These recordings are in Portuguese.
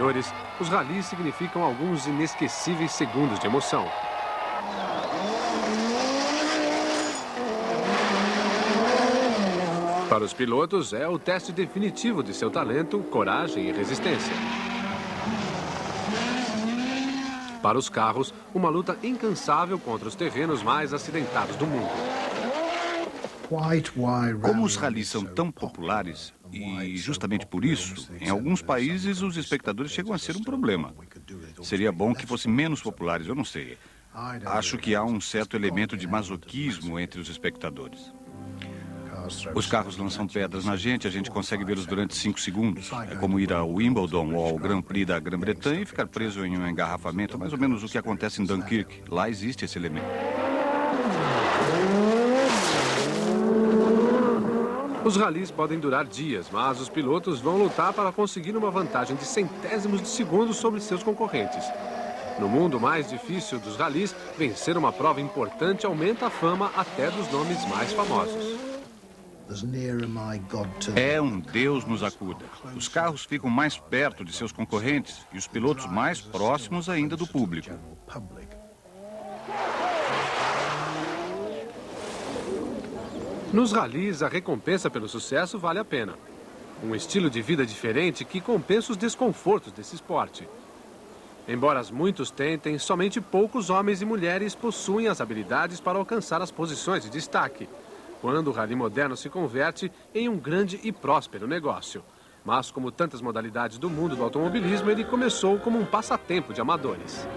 espectadores, os ralis significam alguns inesquecíveis segundos de emoção. Para os pilotos, é o teste definitivo de seu talento, coragem e resistência. Para os carros, uma luta incansável contra os terrenos mais acidentados do mundo. Como os ralis são tão populares, e justamente por isso, em alguns países os espectadores chegam a ser um problema. Seria bom que fossem menos populares, eu não sei. Acho que há um certo elemento de masoquismo entre os espectadores. Os carros lançam pedras na gente, a gente consegue vê-los durante 5 segundos. É como ir ao Wimbledon ou ao Grand Prix da Grã-Bretanha e ficar preso em um engarrafamento, mais ou menos o que acontece em Dunkirk. Lá existe esse elemento. Os ralis podem durar dias, mas os pilotos vão lutar para conseguir uma vantagem de centésimos de segundo sobre seus concorrentes. No mundo mais difícil dos ralis, vencer uma prova importante aumenta a fama até dos nomes mais famosos. É um Deus nos acuda. Os carros ficam mais perto de seus concorrentes e os pilotos mais próximos ainda do público. Nos ralis, a recompensa pelo sucesso vale a pena. Um estilo de vida diferente que compensa os desconfortos desse esporte. Embora muitos tentem, somente poucos homens e mulheres possuem as habilidades para alcançar as posições de destaque, quando o rally moderno se converte em um grande e próspero negócio. Mas, como tantas modalidades do mundo do automobilismo, ele começou como um passatempo de amadores.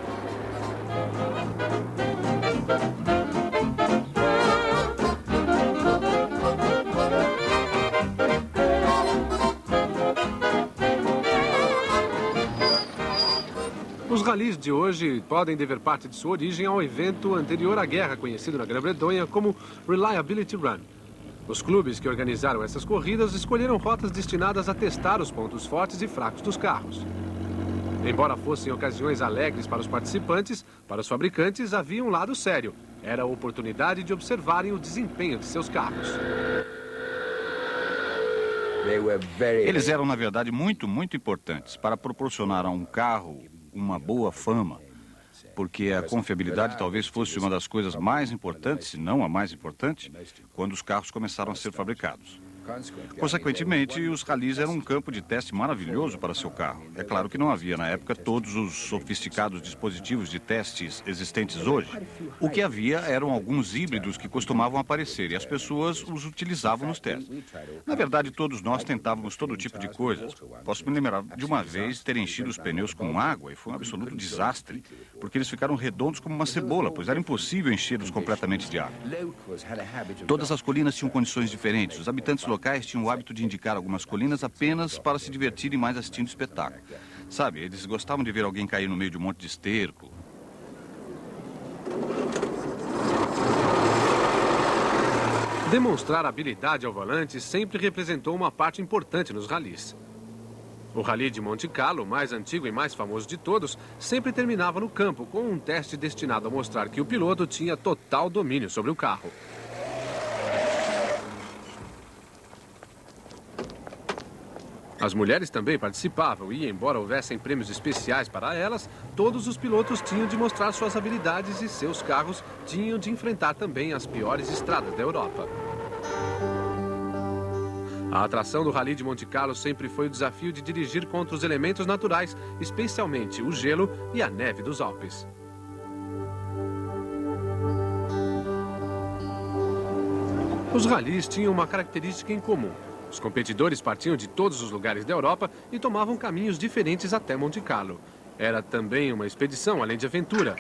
Os ralis de hoje podem dever parte de sua origem ao evento anterior à guerra, conhecido na Grã-Bretanha como Reliability Run. Os clubes que organizaram essas corridas escolheram rotas destinadas a testar os pontos fortes e fracos dos carros. Embora fossem ocasiões alegres para os participantes, para os fabricantes havia um lado sério. Era a oportunidade de observarem o desempenho de seus carros. Eles eram, na verdade, muito importantes para proporcionar a um carro uma boa fama, porque a confiabilidade talvez fosse uma das coisas mais importantes, se não a mais importante, quando os carros começaram a ser fabricados. Consequentemente, os ralis eram um campo de teste maravilhoso para seu carro. É claro que não havia na época todos os sofisticados dispositivos de testes existentes hoje. O que havia eram alguns híbridos que costumavam aparecer e as pessoas os utilizavam nos testes. Na verdade, todos nós tentávamos todo tipo de coisas. Posso me lembrar de uma vez ter enchido os pneus com água e foi um absoluto desastre, porque eles ficaram redondos como uma cebola, pois era impossível enchê-los completamente de água. Todas as colinas tinham condições diferentes. Os habitantes locais tinham o hábito de indicar algumas colinas apenas para se divertirem mais assistindo o espetáculo. Sabe, eles gostavam de ver alguém cair no meio de um monte de esterco. Demonstrar habilidade ao volante sempre representou uma parte importante nos ralis. O Rally de Monte Carlo, o mais antigo e mais famoso de todos, sempre terminava no campo com um teste destinado a mostrar que o piloto tinha total domínio sobre o carro. As mulheres também participavam e, embora houvessem prêmios especiais para elas, todos os pilotos tinham de mostrar suas habilidades e seus carros tinham de enfrentar também as piores estradas da Europa. A atração do Rally de Monte Carlo sempre foi o desafio de dirigir contra os elementos naturais, especialmente o gelo e a neve dos Alpes. Os ralis tinham uma característica em comum. Os competidores partiam de todos os lugares da Europa e tomavam caminhos diferentes até Monte Carlo. Era também uma expedição, além de aventura.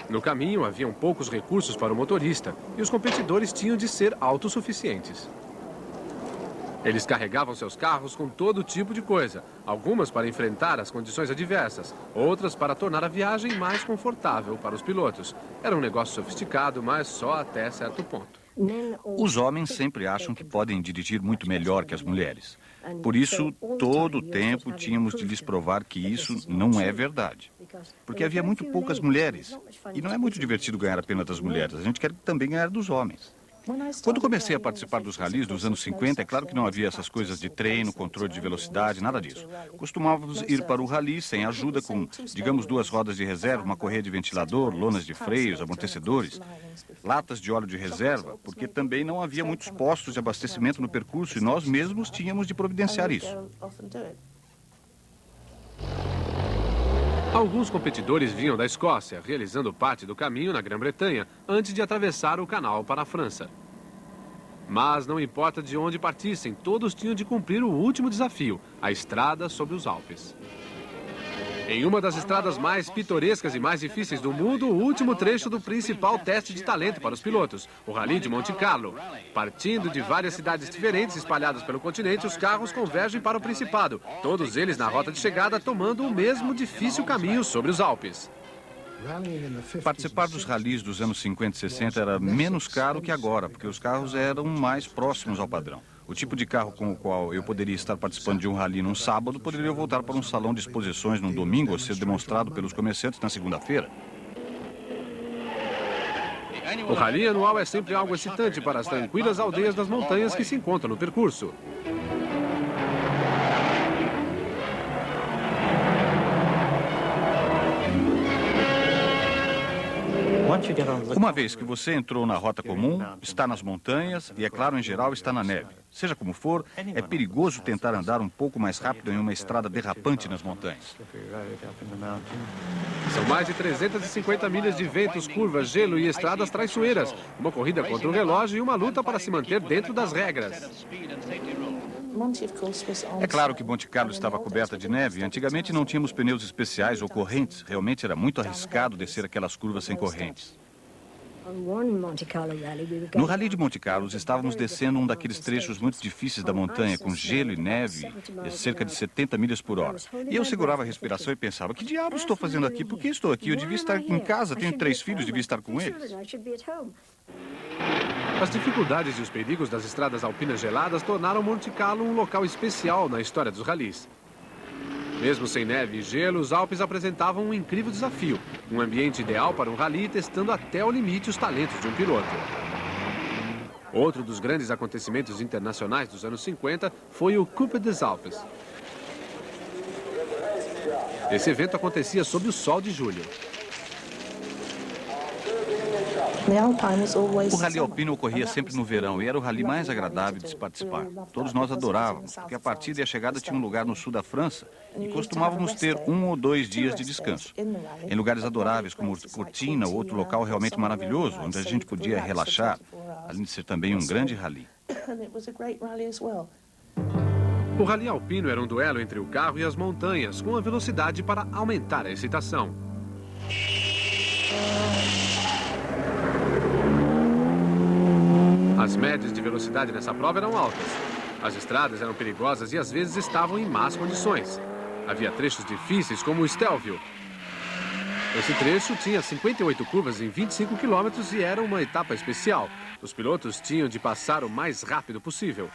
No caminho, haviam poucos recursos para o motorista e os competidores tinham de ser autossuficientes. Eles carregavam seus carros com todo tipo de coisa, algumas para enfrentar as condições adversas, outras para tornar a viagem mais confortável para os pilotos. Era um negócio sofisticado, mas só até certo ponto. Os homens sempre acham que podem dirigir muito melhor que as mulheres. Por isso, todo o tempo tínhamos de lhes provar que isso não é verdade. Porque havia muito poucas mulheres. E não é muito divertido ganhar apenas das mulheres. A gente quer também ganhar dos homens. Quando comecei a participar dos ralis dos anos 50, é claro que não havia essas coisas de treino, controle de velocidade, nada disso. Costumávamos ir para o rali sem ajuda com, digamos, 2 rodas de reserva, uma correia de ventilador, lonas de freios, amortecedores, latas de óleo de reserva, porque também não havia muitos postos de abastecimento no percurso e nós mesmos tínhamos de providenciar isso. Alguns competidores vinham da Escócia, realizando parte do caminho na Grã-Bretanha, antes de atravessar o canal para a França. Mas não importa de onde partissem, todos tinham de cumprir o último desafio, a estrada sobre os Alpes. Em uma das estradas mais pitorescas e mais difíceis do mundo, o último trecho do principal teste de talento para os pilotos, o Rally de Monte Carlo. Partindo de várias cidades diferentes espalhadas pelo continente, os carros convergem para o Principado, todos eles na rota de chegada tomando o mesmo difícil caminho sobre os Alpes. Participar dos ralis dos anos 50 e 60 era menos caro que agora, porque os carros eram mais próximos ao padrão. O tipo de carro com o qual eu poderia estar participando de um rally num sábado, poderia voltar para um salão de exposições num domingo ou ser demonstrado pelos comerciantes na segunda-feira. O rally anual é sempre algo excitante para as tranquilas aldeias das montanhas que se encontram no percurso. Uma vez que você entrou na rota comum, está nas montanhas e, é claro, em geral, está na neve. Seja como for, é perigoso tentar andar um pouco mais rápido em uma estrada derrapante nas montanhas. São mais de 350 milhas de ventos, curvas, gelo e estradas traiçoeiras. Uma corrida contra o relógio e uma luta para se manter dentro das regras. É claro que Monte Carlo estava coberta de neve. Antigamente não tínhamos pneus especiais ou correntes. Realmente era muito arriscado descer aquelas curvas sem correntes. No Rally de Monte Carlo, estávamos descendo um daqueles trechos muito difíceis da montanha, com gelo e neve, cerca de 70 milhas por hora. E eu segurava a respiração e pensava, que diabo estou fazendo aqui? Por que estou aqui? Eu devia estar em casa, tenho 3 filhos, devia estar com eles. As dificuldades e os perigos das estradas alpinas geladas tornaram Monte Carlo um local especial na história dos ralis. Mesmo sem neve e gelo, os Alpes apresentavam um incrível desafio. Um ambiente ideal para um rally, testando até o limite os talentos de um piloto. Outro dos grandes acontecimentos internacionais dos anos 50 foi o Coupe des Alpes. Esse evento acontecia sob o sol de julho. O rally alpino ocorria sempre no verão e era o rally mais agradável de se participar. Todos nós adorávamos, porque a partida e a chegada tinham lugar no sul da França e costumávamos ter 1 ou 2 dias de descanso. Em lugares adoráveis como Cortina, outro local realmente maravilhoso, onde a gente podia relaxar, além de ser também um grande rally. O rally alpino era um duelo entre o carro e as montanhas, com a velocidade para aumentar a excitação. As médias de velocidade nessa prova eram altas. As estradas eram perigosas e às vezes estavam em más condições. Havia trechos difíceis como o Stelvio. Esse trecho tinha 58 curvas em 25 quilômetros e era uma etapa especial. Os pilotos tinham de passar o mais rápido possível.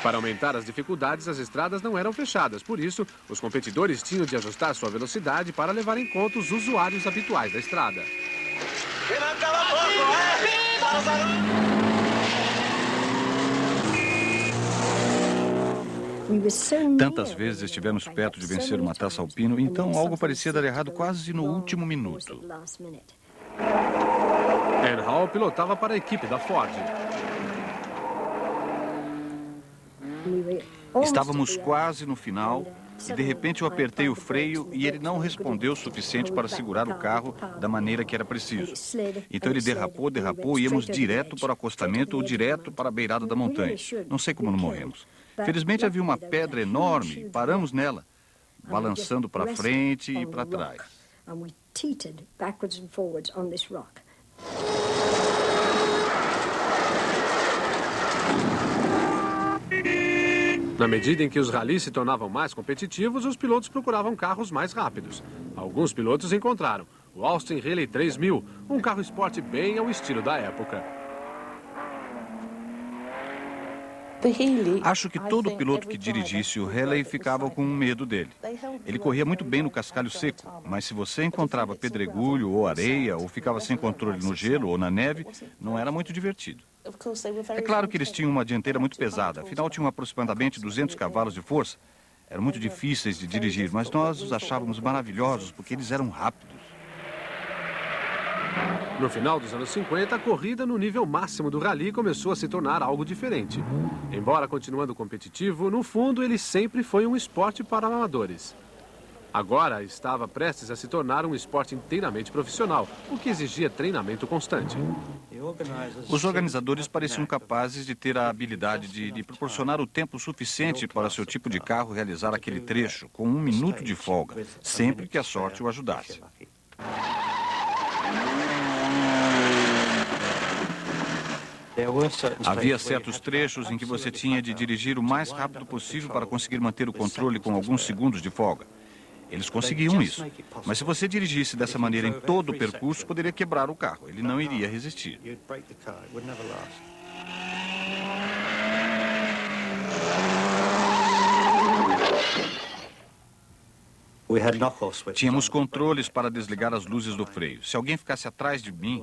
Para aumentar as dificuldades, as estradas não eram fechadas. Por isso, os competidores tinham de ajustar sua velocidade para levar em conta os usuários habituais da estrada. Tantas vezes estivemos perto de vencer uma taça alpino, então algo parecia dar errado quase no último minuto. Ann Hall pilotava para a equipe da Ford. Estávamos quase no final e de repente eu apertei o freio e ele não respondeu o suficiente para segurar o carro da maneira que era preciso. Então ele derrapou e íamos direto para o acostamento ou direto para a beirada da montanha. Não sei como não morremos. Felizmente havia uma pedra enorme e paramos nela, balançando para frente e para trás. Na medida em que os ralis se tornavam mais competitivos, os pilotos procuravam carros mais rápidos. Alguns pilotos encontraram o Austin Healey 3000, um carro esporte bem ao estilo da época. Acho que todo piloto que dirigisse o Healey ficava com medo dele. Ele corria muito bem no cascalho seco, mas se você encontrava pedregulho ou areia, ou ficava sem controle no gelo ou na neve, não era muito divertido. É claro que eles tinham uma dianteira muito pesada, afinal tinham aproximadamente 200 cavalos de força. Eram muito difíceis de dirigir, mas nós os achávamos maravilhosos porque eles eram rápidos. No final dos anos 50, a corrida no nível máximo do rally começou a se tornar algo diferente. Embora continuando competitivo, no fundo ele sempre foi um esporte para amadores. Agora estava prestes a se tornar um esporte inteiramente profissional, o que exigia treinamento constante. Os organizadores pareciam capazes de ter a habilidade de proporcionar o tempo suficiente para seu tipo de carro realizar aquele trecho, com 1 minuto de folga, sempre que a sorte o ajudasse. Havia certos trechos em que você tinha de dirigir o mais rápido possível para conseguir manter o controle com alguns segundos de folga. Eles conseguiam isso, mas se você dirigisse dessa maneira em todo o percurso, poderia quebrar o carro. Ele não iria resistir. Tínhamos controles para desligar as luzes do freio. Se alguém ficasse atrás de mim,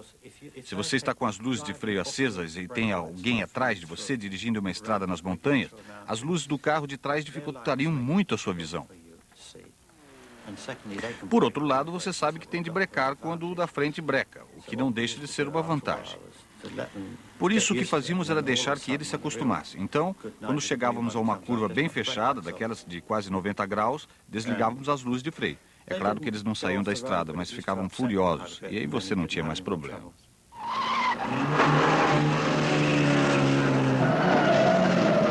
se você está com as luzes de freio acesas e tem alguém atrás de você dirigindo uma estrada nas montanhas, as luzes do carro de trás dificultariam muito a sua visão. Por outro lado, você sabe que tem de brecar quando o da frente breca, o que não deixa de ser uma vantagem. Por isso, o que fazíamos era deixar que ele se acostumasse. Então, quando chegávamos a uma curva bem fechada, daquelas de quase 90 graus, desligávamos as luzes de freio. É claro que eles não saíam da estrada, mas ficavam furiosos. E aí você não tinha mais problema.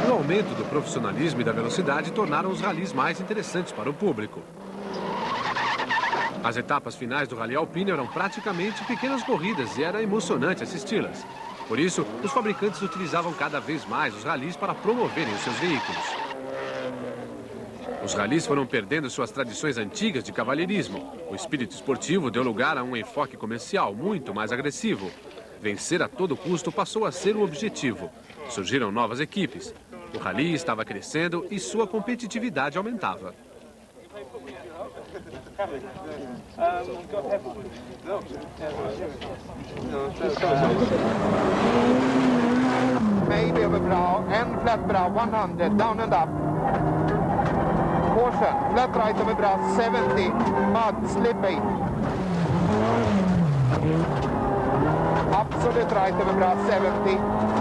O aumento do profissionalismo e da velocidade tornaram os ralis mais interessantes para o público. As etapas finais do Rally Alpine eram praticamente pequenas corridas e era emocionante assisti-las. Por isso, os fabricantes utilizavam cada vez mais os ralis para promoverem os seus veículos. Os ralis foram perdendo suas tradições antigas de cavalheirismo. O espírito esportivo deu lugar a um enfoque comercial muito mais agressivo. Vencer a todo custo passou a ser o objetivo. Surgiram novas equipes. O rally estava crescendo e sua competitividade aumentava. Maybe över bra, en flat bra, 100, down and up. Caution, flat right over bra, 70, mud, slipping. Absolute right over bra, 70.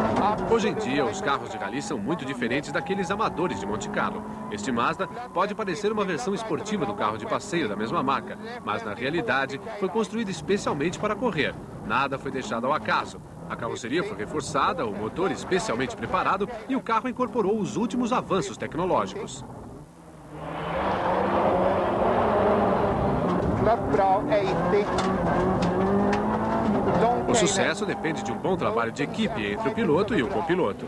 Hoje em dia, os carros de rally são muito diferentes daqueles amadores de Monte Carlo. Este Mazda pode parecer uma versão esportiva do carro de passeio da mesma marca, mas na realidade foi construído especialmente para correr. Nada foi deixado ao acaso. A carroceria foi reforçada, o motor especialmente preparado e o carro incorporou os últimos avanços tecnológicos. O sucesso depende de um bom trabalho de equipe entre o piloto e o copiloto.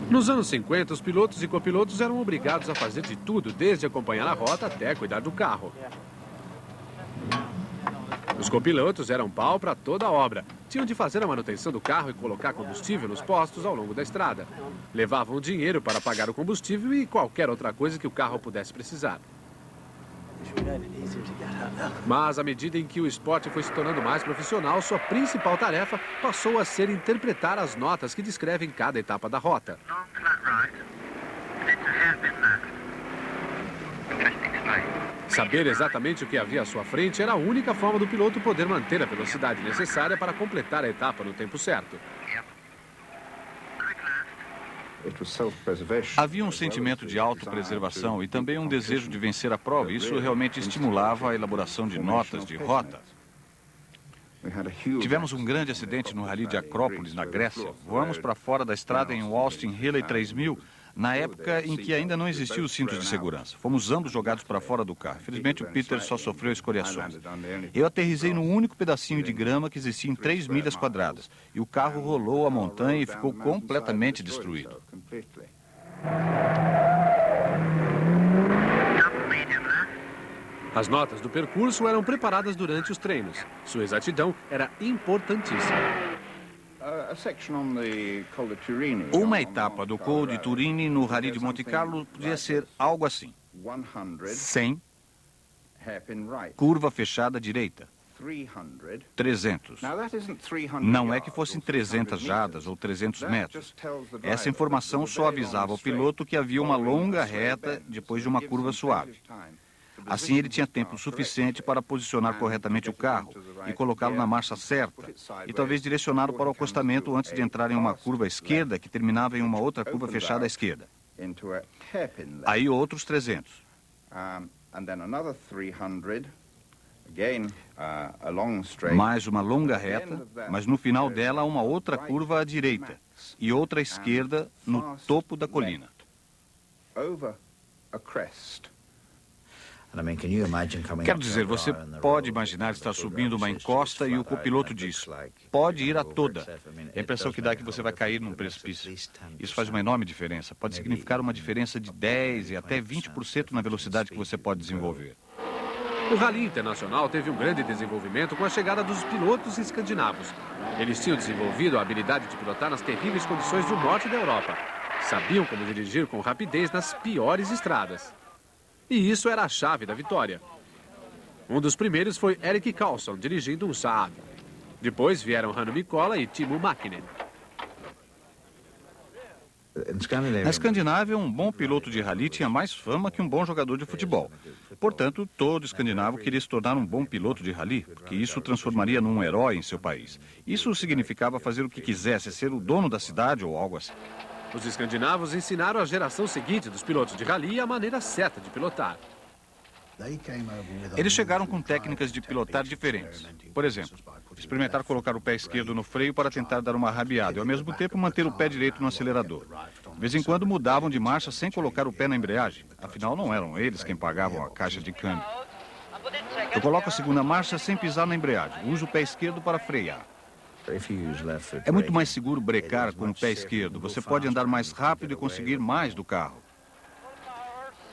Nos anos 50, os pilotos e copilotos eram obrigados a fazer de tudo, desde acompanhar a rota até cuidar do carro. Os copilotos eram pau para toda a obra. Tinham de fazer a manutenção do carro e colocar combustível nos postos ao longo da estrada. Levavam dinheiro para pagar o combustível e qualquer outra coisa que o carro pudesse precisar. Mas, à medida em que o esporte foi se tornando mais profissional, sua principal tarefa passou a ser interpretar as notas que descrevem cada etapa da rota. Saber exatamente o que havia à sua frente era a única forma do piloto poder manter a velocidade necessária para completar a etapa no tempo certo. Havia um sentimento de autopreservação e também um desejo de vencer a prova. Isso realmente estimulava a elaboração de notas de rota. Tivemos um grande acidente no Rally de Acrópolis, na Grécia. Voamos para fora da estrada em um Austin Healey 3000, na época em que ainda não existiam os cintos de segurança. Fomos ambos jogados para fora do carro. Felizmente, o Peter só sofreu escoriações. Eu aterrissei no único pedacinho de grama que existia em 3 milhas quadradas. E o carro rolou a montanha e ficou completamente destruído. As notas do percurso eram preparadas durante os treinos. Sua exatidão era importantíssima. Uma etapa do Col de Turini no Rally de Monte Carlo podia ser algo assim: 100, curva fechada direita, 300. Não é que fossem 300 jardas ou 300 metros. Essa informação só avisava o piloto que havia uma longa reta depois de uma curva suave. Assim, ele tinha tempo suficiente para posicionar corretamente o carro e colocá-lo na marcha certa, e talvez direcioná-lo para o acostamento antes de entrar em uma curva à esquerda que terminava em uma outra curva fechada à esquerda. Aí outros 300. Mais uma longa reta, mas no final dela uma outra curva à direita e outra à esquerda no topo da colina. Quero dizer, você pode imaginar estar subindo uma encosta e o copiloto diz: pode ir a toda. A impressão que dá é que você vai cair num precipício. Isso faz uma enorme diferença. Pode significar uma diferença de 10% e até 20% na velocidade que você pode desenvolver. O Rally Internacional teve um grande desenvolvimento com a chegada dos pilotos escandinavos. Eles tinham desenvolvido a habilidade de pilotar nas terríveis condições do norte da Europa. Sabiam como dirigir com rapidez nas piores estradas. E isso era a chave da vitória. Um dos primeiros foi Erik Karlsson, dirigindo um Saab. Depois vieram Hannu Mikkola e Timo Mäkinen. Na Escandinávia, um bom piloto de rally tinha mais fama que um bom jogador de futebol. Portanto, todo escandinavo queria se tornar um bom piloto de rally, porque isso o transformaria num herói em seu país. Isso significava fazer o que quisesse, ser o dono da cidade ou algo assim. Os escandinavos ensinaram à geração seguinte dos pilotos de rally a maneira certa de pilotar. Eles chegaram com técnicas de pilotar diferentes. Por exemplo, experimentar colocar o pé esquerdo no freio para tentar dar uma rabiada e, ao mesmo tempo, manter o pé direito no acelerador. De vez em quando mudavam de marcha sem colocar o pé na embreagem. Afinal, não eram eles quem pagavam a caixa de câmbio. Eu coloco a segunda marcha sem pisar na embreagem. Uso o pé esquerdo para frear. É muito mais seguro brecar com o pé esquerdo. Você pode andar mais rápido e conseguir mais do carro.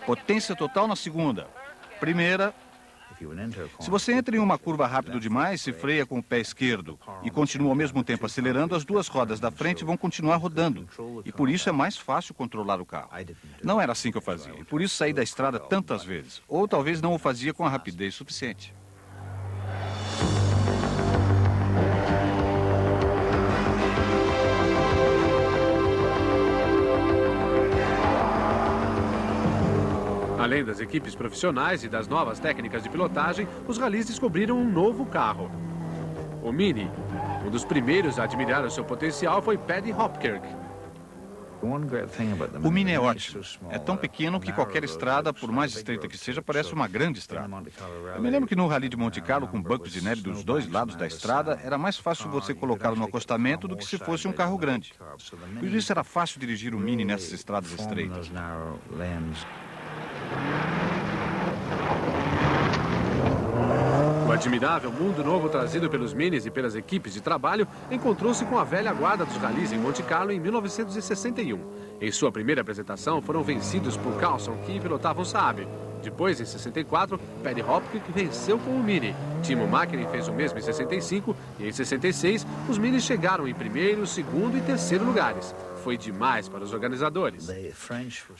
Potência total na segunda. Primeira. Se você entra em uma curva rápido demais, se freia com o pé esquerdo e continua ao mesmo tempo acelerando, as duas rodas da frente vão continuar rodando. E por isso é mais fácil controlar o carro. Não era assim que eu fazia. E por isso saí da estrada tantas vezes. Ou talvez não o fazia com a rapidez suficiente. Além das equipes profissionais e das novas técnicas de pilotagem, os ralis descobriram um novo carro. O Mini. Um dos primeiros a admirar o seu potencial foi Paddy Hopkirk. O Mini é ótimo. É tão pequeno que qualquer estrada, por mais estreita que seja, parece uma grande estrada. Eu me lembro que no Rally de Monte Carlo, com bancos de neve dos dois lados da estrada, era mais fácil você colocá-lo no acostamento do que se fosse um carro grande. Por isso era fácil dirigir o Mini nessas estradas estreitas. O admirável mundo novo trazido pelos Minis e pelas equipes de trabalho encontrou-se com a velha guarda dos ralis em Monte Carlo em 1961. Em sua primeira apresentação, foram vencidos por Karlsson, que pilotava um Saab. Depois, em 64, Paddy Hopkirk venceu com o Mini. Timo Mäkinen fez o mesmo em 65 e em 66, os Minis chegaram em primeiro, segundo e terceiro lugares. Foi demais para os organizadores.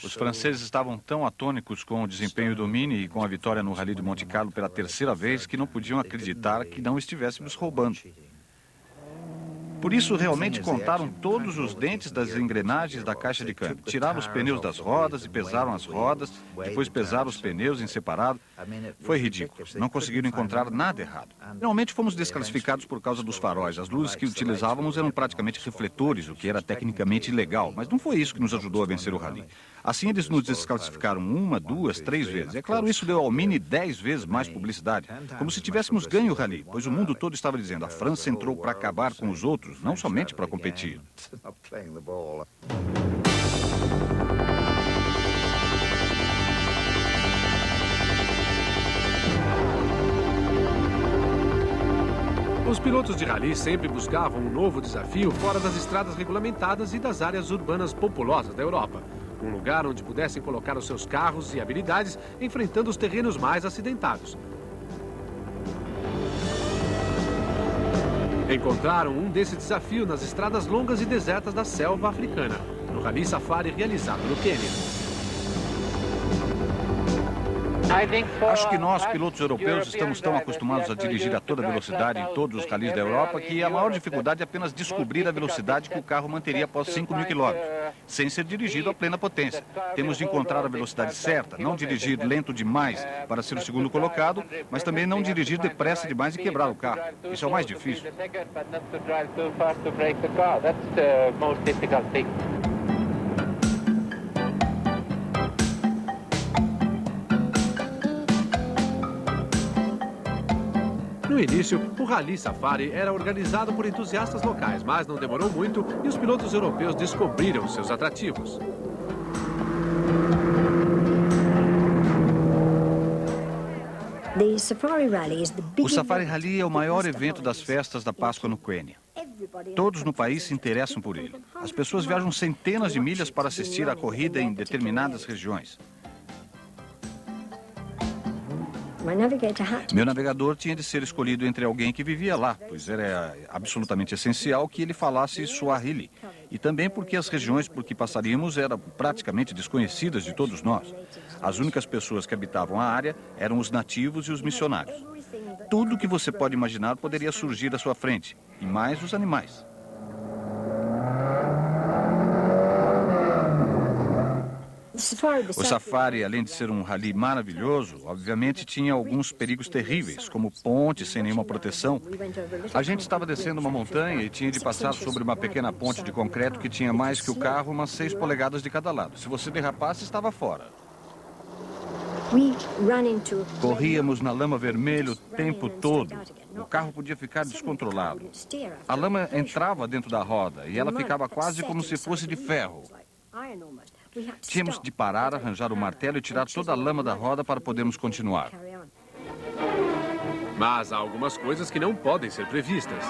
Os franceses estavam tão atônicos com o desempenho do Mini e com a vitória no Rally de Monte Carlo pela terceira vez que não podiam acreditar que não estivéssemos roubando. Por isso, realmente contaram todos os dentes das engrenagens da caixa de câmbio. Tiraram os pneus das rodas e pesaram as rodas, depois pesaram os pneus em separado. Foi ridículo. Não conseguiram encontrar nada errado. Finalmente fomos desclassificados por causa dos faróis. As luzes que utilizávamos eram praticamente refletores, o que era tecnicamente ilegal. Mas não foi isso que nos ajudou a vencer o rally. Assim, eles nos desclassificaram 1, 2, 3 vezes. É claro, isso deu ao Mini 10 vezes mais publicidade. Como se tivéssemos ganho o rally, pois o mundo todo estava dizendo: a França entrou para acabar com os outros, não somente para competir. Os pilotos de rally sempre buscavam um novo desafio fora das estradas regulamentadas e das áreas urbanas populosas da Europa. um lugar onde pudessem colocar os seus carros e habilidades enfrentando os terrenos mais acidentados. Encontraram um desse desafio nas estradas longas e desertas da selva africana, no Rally Safari realizado no Quênia. Acho que nós, pilotos europeus, estamos tão acostumados a dirigir a toda velocidade em todos os ralis da Europa que a maior dificuldade é apenas descobrir a velocidade que o carro manteria após 5.000 quilômetros, sem ser dirigido a plena potência. Temos de encontrar a velocidade certa, não dirigir lento demais para ser o segundo colocado, mas também não dirigir depressa demais e quebrar o carro. Isso é o mais difícil. No início, o Rally Safari era organizado por entusiastas locais, mas não demorou muito e os pilotos europeus descobriram seus atrativos. O Safari Rally é o maior evento das festas da Páscoa no Quênia. Todos no país se interessam por ele. As pessoas viajam centenas de milhas para assistir à corrida em determinadas regiões. Meu navegador tinha de ser escolhido entre alguém que vivia lá, pois era absolutamente essencial que ele falasse Swahili. E também porque as regiões por que passaríamos eram praticamente desconhecidas de todos nós. As únicas pessoas que habitavam a área eram os nativos e os missionários. Tudo que você pode imaginar poderia surgir à sua frente, e mais os animais. O Safari, além de ser um rally maravilhoso, obviamente tinha alguns perigos terríveis, como pontes sem nenhuma proteção. A gente estava descendo uma montanha e tinha de passar sobre uma pequena ponte de concreto que tinha mais que o carro, umas 6 polegadas de cada lado. Se você derrapasse, estava fora. Corríamos na lama vermelha o tempo todo. O carro podia ficar descontrolado. A lama entrava dentro da roda e ela ficava quase como se fosse de ferro. Tínhamos de parar, arranjar o martelo e tirar toda a lama da roda para podermos continuar. Mas há algumas coisas que não podem ser previstas.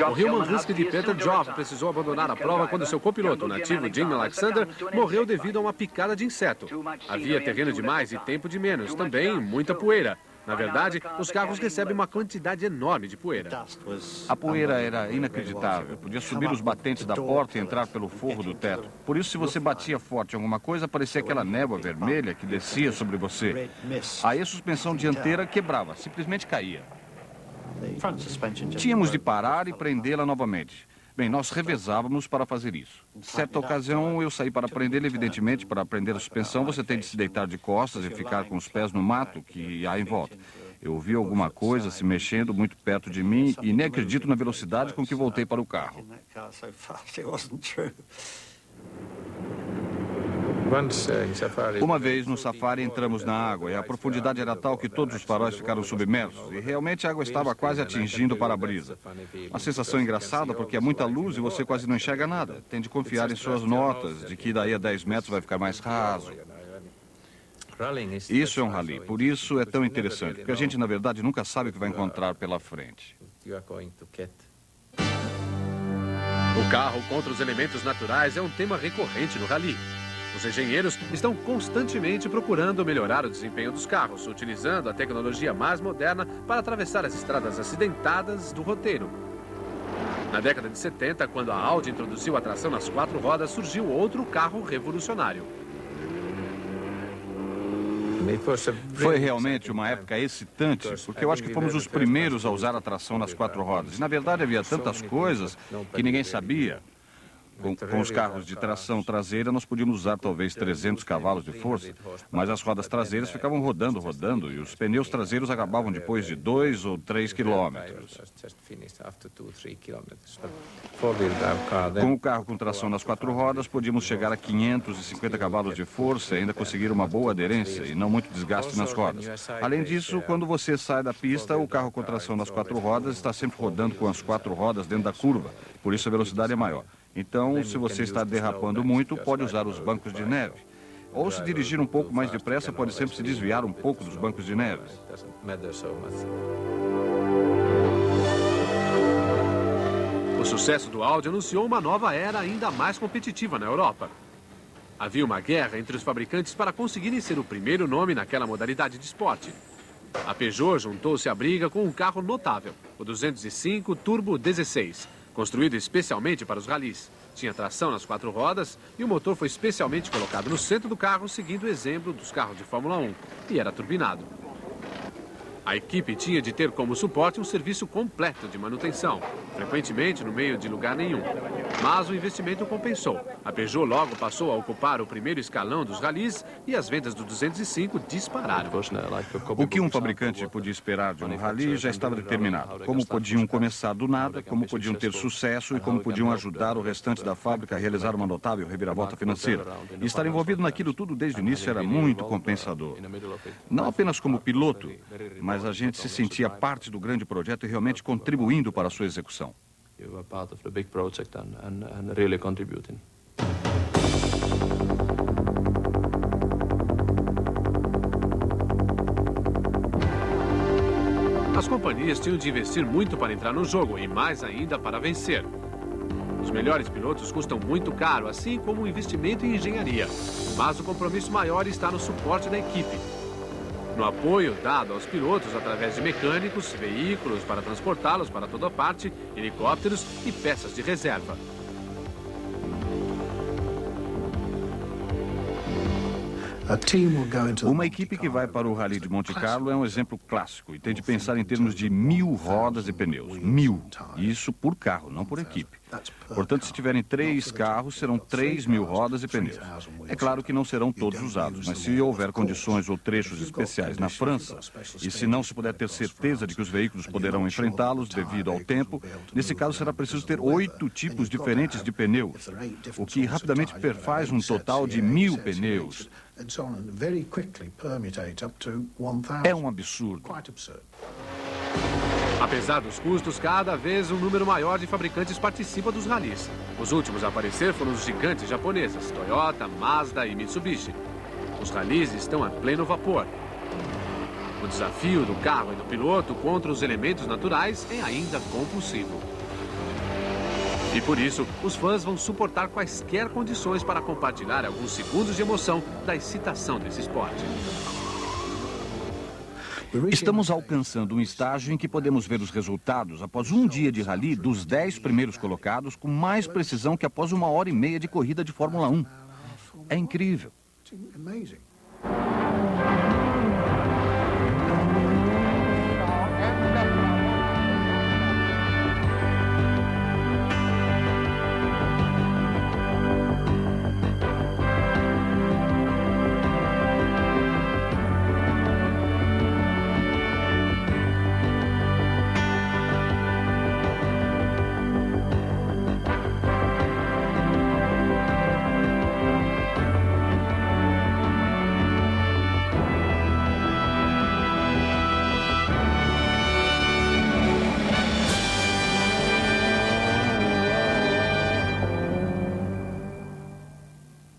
O Hillman Husky de Peter Joff precisou abandonar a prova quando seu copiloto, o nativo Jim Alexander, morreu devido a uma picada de inseto. Havia terreno demais e tempo de menos, também muita poeira. Na verdade, os carros recebem uma quantidade enorme de poeira. A poeira era inacreditável. Podia subir os batentes da porta e entrar pelo forro do teto. Por isso, se você batia forte em alguma coisa, parecia aquela névoa vermelha que descia sobre você. Aí a suspensão dianteira quebrava, simplesmente caía. Tínhamos de parar e prendê-la novamente. Bem, nós revezávamos para fazer isso. Certa ocasião, eu saí para prendê-la, evidentemente, para prender a suspensão, você tem de se deitar de costas e ficar com os pés no mato que há em volta. Eu vi alguma coisa se mexendo muito perto de mim e nem acredito na velocidade com que voltei para o carro. Uma vez no Safari entramos na água e a profundidade era tal que todos os faróis ficaram submersos e realmente a água estava quase atingindo o para-brisa. Uma sensação engraçada porque há muita luz e você quase não enxerga nada. Tem de confiar em suas notas de que daí a 10 metros vai ficar mais raso. Isso é um rally, por isso é tão interessante, porque a gente na verdade nunca sabe o que vai encontrar pela frente. O carro contra os elementos naturais é um tema recorrente no rally. Os engenheiros estão constantemente procurando melhorar o desempenho dos carros, utilizando a tecnologia mais moderna para atravessar as estradas acidentadas do roteiro. Na década de 70, quando a Audi introduziu a tração nas 4 rodas, surgiu outro carro revolucionário. Foi realmente uma época excitante, porque eu acho que fomos os primeiros a usar a tração nas 4 rodas. E, na verdade, havia tantas coisas que ninguém sabia. Com os carros de tração traseira, nós podíamos usar talvez 300 cavalos de força, mas as rodas traseiras ficavam rodando, e os pneus traseiros acabavam depois de 2 ou 3 quilômetros. Com o carro com tração nas 4 rodas, podíamos chegar a 550 cavalos de força e ainda conseguir uma boa aderência e não muito desgaste nas rodas. Além disso, quando você sai da pista, o carro com tração nas 4 rodas está sempre rodando com as 4 rodas dentro da curva, por isso a velocidade é maior. Então, se você está derrapando muito, pode usar os bancos de neve. Ou se dirigir um pouco mais depressa, pode sempre se desviar um pouco dos bancos de neve. O sucesso do Audi anunciou uma nova era ainda mais competitiva na Europa. Havia uma guerra entre os fabricantes para conseguirem ser o primeiro nome naquela modalidade de esporte. A Peugeot juntou-se à briga com um carro notável, o 205 Turbo 16, construído especialmente para os ralis. Tinha tração nas 4 rodas e o motor foi especialmente colocado no centro do carro, seguindo o exemplo dos carros de Fórmula 1, e era turbinado. A equipe tinha de ter como suporte um serviço completo de manutenção, frequentemente no meio de lugar nenhum. Mas o investimento compensou. A Peugeot logo passou a ocupar o primeiro escalão dos ralis e as vendas do 205 dispararam. O que um fabricante podia esperar de um rally já estava determinado. Como podiam começar do nada, como podiam ter sucesso e como podiam ajudar o restante da fábrica a realizar uma notável reviravolta financeira. E estar envolvido naquilo tudo desde o início era muito compensador. Não apenas como piloto, mas a gente se sentia parte do grande projeto e realmente contribuindo para a sua execução. As companhias tinham de investir muito para entrar no jogo e mais ainda para vencer. Os melhores pilotos custam muito caro, assim como o investimento em engenharia. Mas o compromisso maior está no suporte da equipe. No apoio dado aos pilotos através de mecânicos, veículos para transportá-los para toda parte, helicópteros e peças de reserva. Uma equipe que vai para o Rally de Monte Carlo é um exemplo clássico e tem de pensar em termos de 1000 rodas e pneus. 1000. Isso por carro, não por equipe. Portanto, se tiverem 3 carros, serão 3.000 rodas e pneus. É claro que não serão todos usados, mas se houver condições ou trechos especiais na França, e se não se puder ter certeza de que os veículos poderão enfrentá-los devido ao tempo, nesse caso será preciso ter 8 tipos diferentes de pneus, o que rapidamente faz um total de 1000 pneus. É um absurdo. Apesar dos custos, cada vez um número maior de fabricantes participa dos ralis. Os últimos a aparecer foram os gigantes japoneses, Toyota, Mazda e Mitsubishi. Os ralis estão a pleno vapor. O desafio do carro e do piloto contra os elementos naturais é ainda compulsivo. E por isso, os fãs vão suportar quaisquer condições para compartilhar alguns segundos de emoção da excitação desse esporte. Estamos alcançando um estágio em que podemos ver os resultados após um dia de rally dos 10 primeiros colocados com mais precisão que após 1 hora e meia de corrida de Fórmula 1. É incrível.